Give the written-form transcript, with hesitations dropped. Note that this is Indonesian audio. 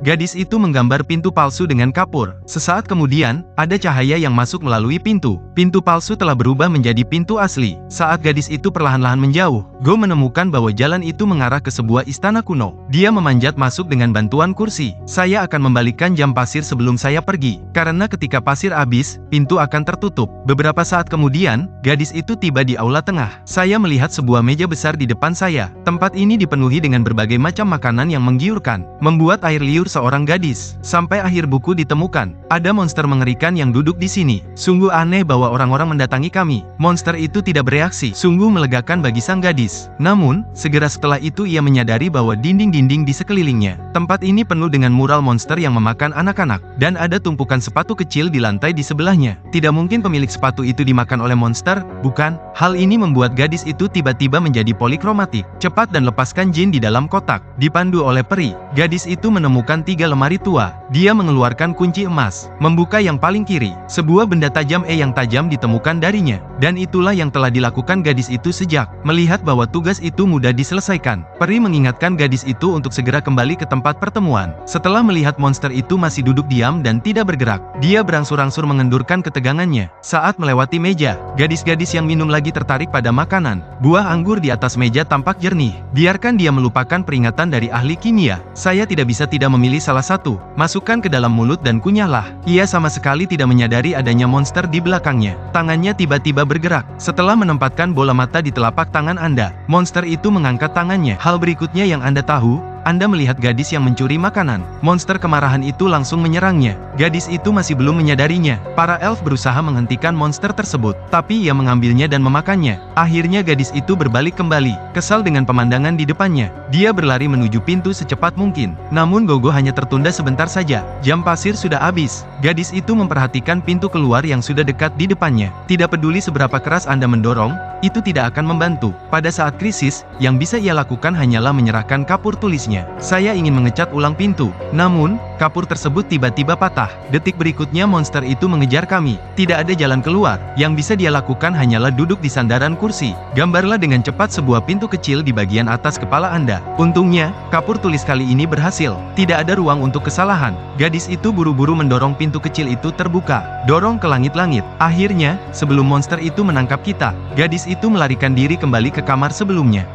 Gadis itu menggambar pintu palsu dengan kapur. Sesaat kemudian, ada cahaya yang masuk melalui pintu. Pintu palsu telah berubah menjadi pintu asli. Saat gadis itu perlahan-lahan menjauh, Go menemukan bahwa jalan itu mengarah ke sebuah istana kuno. Dia memanjat masuk dengan bantuan kursi. Saya akan membalikkan jam pasir sebelum saya pergi, karena ketika pasir habis, pintu akan tertutup. Beberapa saat kemudian, gadis itu tiba di aula tengah. Saya melihat sebuah meja besar di depan saya. Tempat ini dipenuhi dengan berbagai macam makanan yang menggiurkan, membuat air liur seorang gadis. Sampai akhir buku ditemukan, ada monster mengerikan yang duduk di sini. Sungguh aneh bahwa orang-orang mendatangi kami. Monster itu tidak bereaksi. Sungguh melegakan bagi sang gadis. Namun, segera setelah itu ia menyadari bahwa dinding-dinding di sekelilingnya. Tempat ini penuh dengan mural monster yang memakan anak-anak, dan ada tumpukan sepatu kecil di lantai di sebelahnya. Tidak mungkin pemilik sepatu itu dimakan oleh monster, bukan? Hal ini membuat gadis itu tiba-tiba menjadi polikromatik. Cepat dan lepaskan jin di dalam kotak. Dipandu oleh peri, gadis itu menemukan 3 lemari tua. Dia mengeluarkan kunci emas, membuka yang paling kiri. Sebuah benda tajam yang tajam ditemukan darinya. Dan itulah yang telah dilakukan gadis itu sejak melihat bahwa tugas itu mudah diselesaikan. Peri mengingatkan gadis itu untuk segera kembali ke tempat pertemuan. Setelah melihat monster itu masih duduk diam dan tidak bergerak, dia berangsur-angsur mengendurkan ketegangannya. Saat melewati meja, gadis-gadis yang minum lagi tertarik pada makanan. Buah anggur di atas meja tampak jernih. Biarkan dia melupakan peringatan dari ahli kimia. Saya tidak bisa tidak memilih salah satu. Masukkan ke dalam mulut dan kunyahlah. Ia sama sekali tidak menyadari adanya monster di belakangnya. Tangannya tiba-tiba bergerak. Setelah menempatkan bola mata di telapak tangan Anda, monster itu mengangkat tangannya. Hal berikutnya yang Anda tahu, Anda melihat gadis yang mencuri makanan. Monster kemarahan itu langsung menyerangnya. Gadis itu masih belum menyadarinya. Para elf berusaha menghentikan monster tersebut, tapi ia mengambilnya dan memakannya. Akhirnya gadis itu berbalik kembali, kesal dengan pemandangan di depannya. Dia berlari menuju pintu secepat mungkin. Namun Gogo hanya tertunda sebentar saja. Jam pasir sudah habis. Gadis itu memperhatikan pintu keluar yang sudah dekat di depannya. Tidak peduli seberapa keras Anda mendorong, itu tidak akan membantu. Pada saat krisis, yang bisa ia lakukan hanyalah menyerahkan kapur tulisnya. Saya ingin mengecat ulang pintu, namun, kapur tersebut tiba-tiba patah. Detik berikutnya monster itu mengejar kami. Tidak ada jalan keluar. Yang bisa dia lakukan hanyalah duduk di sandaran kursi. Gambarlah dengan cepat sebuah pintu kecil di bagian atas kepala Anda. Untungnya, kapur tulis kali ini berhasil. Tidak ada ruang untuk kesalahan. Gadis itu buru-buru mendorong pintu kecil itu terbuka. Dorong ke langit-langit. Akhirnya, sebelum monster itu menangkap kita, gadis itu melarikan diri kembali ke kamar sebelumnya.